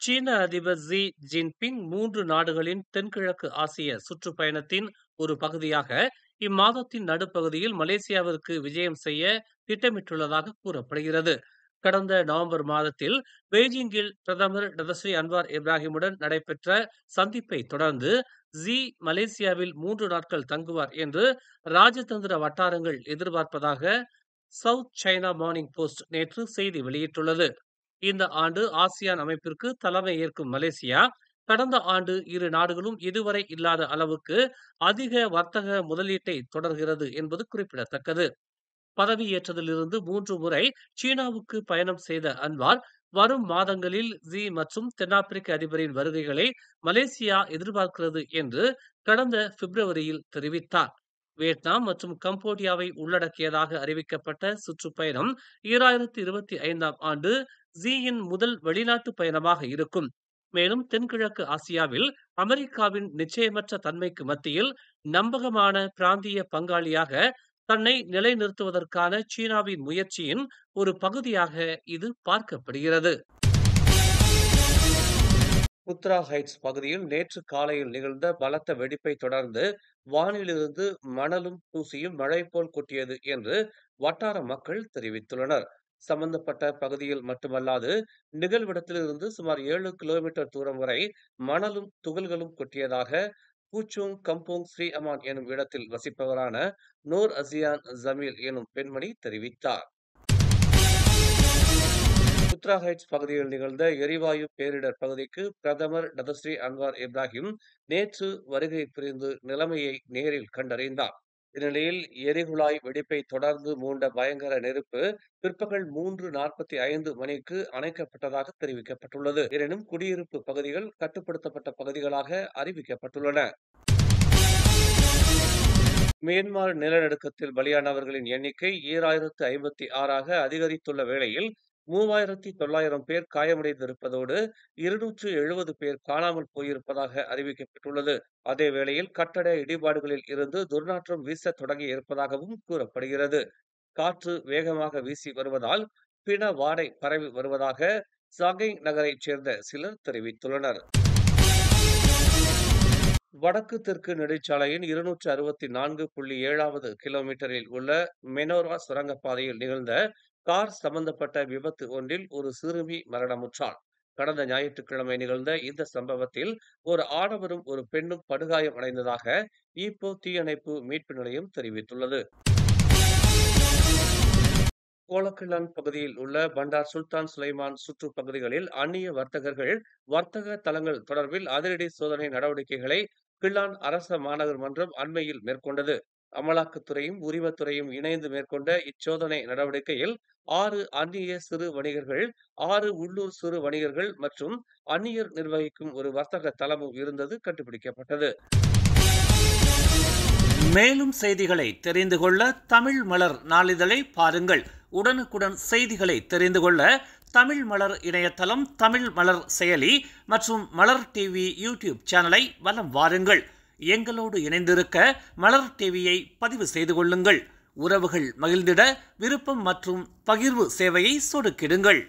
சீன அதிபர் Xi Jinping 3 நாடுகளின் தென்கிழக்கு ஆசிய சுற்றுப்பயணத்தின் ஒரு பகுதியாக இம்மாதத்தின் நடுப்பகுதியில் மலேசியாவிற்கு விஜயம் செய்ய திட்டமிட்டுள்ளதாக கூறப்படுகிறது. கடந்த நவம்பர் மாதத்தில் பெய்ஜிங்கில் பிரதமர் டதஸ்ரீ அன்வார் இப்ராஹிமுடன் நடைபெற்ற சந்திப்பை தொடர்ந்து ஜி மலேசியாவில் 3 நாட்கள் தங்குவார் என்று ராஜதந்திர வட்டாரங்கள் எதிர்பார்ப்பதாக சவுத் சைனா மார்னிங் போஸ்ட் நேற்று செய்தி வெளியிட்டுள்ளது. இந்த ஆண்டு ஆசியான் அமைப்பிற்கு தலைமை ஏற்கும் மலேசியா கடந்த ஆண்டு இரு நாடுகளும் இதுவரை இல்லாத அளவுக்கு அதிக வர்த்தக முதலீட்டை தொடர்கிறது என்பது குறிப்பிடத்தக்கது. பதவியேற்றதிலிருந்து 3 முறை சீனாவுக்கு பயணம் செய்த அன்வார் வரும் மாதங்களில் ஜி மற்றும் தென்னாப்பிரிக்க அதிபரின் வருகைகளை மலேசியா எதிர்பார்க்கிறது என்று கடந்த பிப்ரவரியில் தெரிவித்தார். வியட்நாம் மற்றும் கம்போடியாவை உள்ளடக்கியதாக அறிவிக்கப்பட்ட சுற்றுப்பயணம் 2025ஆம் ஆண்டு ஜியின் முதல் வெளிநாட்டு பயணமாக இருக்கும். மேலும் தென்கிழக்கு ஆசியாவில் அமெரிக்காவின் நிச்சயமற்ற தன்மைக்கு மத்தியில் நம்பகமான பிராந்திய பங்காளியாக தன்னை நிலைநிறுத்துவதற்கான சீனாவின் முயற்சியின் ஒரு பகுதியாக இது பார்க்கப்படுகிறது. புத்ரா ஹைட்ஸ் பகுதியில் நேற்று காலையில் நிகழ்ந்த பலத்த வெடிப்பை தொடர்ந்து வானிலிருந்து மணலும் தூசியும் மழை போல் கொட்டியது என்று வட்டார மக்கள் தெரிவித்துள்ளனர். சம்பந்தப்பட்ட பகுதியில் மட்டுமல்லாது நிகழ்விடத்திலிருந்து சுமார் 7 கிலோமீட்டர் தூரம் வரை மணலும் துகள்களும் கொட்டியதாக பூச்சோங் கம்போங் ஸ்ரீ அமான் எனும் இடத்தில் வசிப்பவரான நூர் அசியான் ஜமீல் எனும் பெண்மணி தெரிவித்தார். புத்ரா ஹைட்ஸ் பகுதியில் நிகழ்ந்த எரிவாயு பேரிடர் பகுதிக்கு பிரதமர் டதஸ்ரீ அன்வார் இப்ராஹிம் நேற்று வருகை புரிந்து நிலைமையை நேரில் கண்டறிந்தார். இந்நிலையில் எரிகுழாய் வெடிப்பை தொடர்ந்து மூண்ட பயங்கர நெருப்பு பிற்பகல் 3:45 மணிக்கு அணைக்கப்பட்டதாக தெரிவிக்கப்பட்டுள்ளது. எனினும் குடியிருப்பு பகுதிகள் கட்டுப்படுத்தப்பட்ட பகுதிகளாக அறிவிக்கப்பட்டுள்ளன. மியான்மர் நிலநடுக்கத்தில் பலியானவர்களின் எண்ணிக்கை 2056ஆக அதிகரித்துள்ள வேளையில் 3900 பேர் காயமடைந்திருப்பதோடு 270 பேர் காணாமல் போயிருப்பதாக அறிவிக்கப்பட்டுள்ளது. அதே வேளையில் கட்டட இடிபாடுகளில் இருந்து துர்நாற்றம் வீச தொடங்கி இருப்பதாகவும் கூறப்படுகிறது. காற்று வேகமாக வீசி வருவதால் பிண வாடை பரவி வருவதாக சாகை நகரைச் சேர்ந்த சிலர் தெரிவித்துள்ளனர். வடக்கு தெற்கு நெடுஞ்சாலையின் 264.7வது கிலோமீட்டரில் உள்ள மெனோரா சுரங்கப்பாதையில் நிகழ்ந்த கார் சம்பந்தப்பட்ட விபத்து ஒன்றில் ஒரு சிறுமி மரணமுற்றார். கடந்த ஞாயிற்றுக்கிழமை நிகழ்ந்த இந்த சம்பவத்தில் ஒரு ஆடவரும் ஒரு பெண்ணும் படுகாயம் அடைந்ததாக ஈப்போ தீயணைப்பு மீட்பு நிலையம் தெரிவித்துள்ளது. கோலக்கிழான் பகுதியில் உள்ள பண்டார் சுல்தான் சுலைமான் சுற்றுப் பகுதிகளில் அந்நிய வர்த்தகர்கள் வர்த்தக தலங்கள் தொடர்பில் அதிரடி சோதனை நடவடிக்கைகளை கிள்ளான் அரச மாநகர் மன்றம் அண்மையில் மேற்கொண்டது. அமலாக்கத்துறையும் உரிமத்துறையும் இணைந்து மேற்கொண்ட இச்சோதனை நடவடிக்கையில் 6 அந்நிய சிறு வணிகர்கள், 6 உள்ளூர் சிறு வணிகர்கள் மற்றும் அந்நியர் நிர்வகிக்கும் ஒரு வர்த்தக தலமும் இருந்தது கண்டுபிடிக்கப்பட்டது. மேலும் செய்திகளை தெரிந்து கொள்ள தமிழ் மலர் நாளிதழை பாருங்கள். உடனுக்குடன் செய்திகளை தெரிந்து கொள்ள தமிழ் மலர் இணையதளம், தமிழ் மலர் செயலி மற்றும் மலர் டிவி யூடியூப் சேனலை வலம் வாருங்கள். எங்களோடு இணைந்திருக்க மலர் டிவியை பதிவு செய்து கொள்ளுங்கள். உறவுகள் மகிழ்ந்திட விருப்பம் மற்றும் பகிர்வு சேவையை சொடுக்கிடுங்கள்.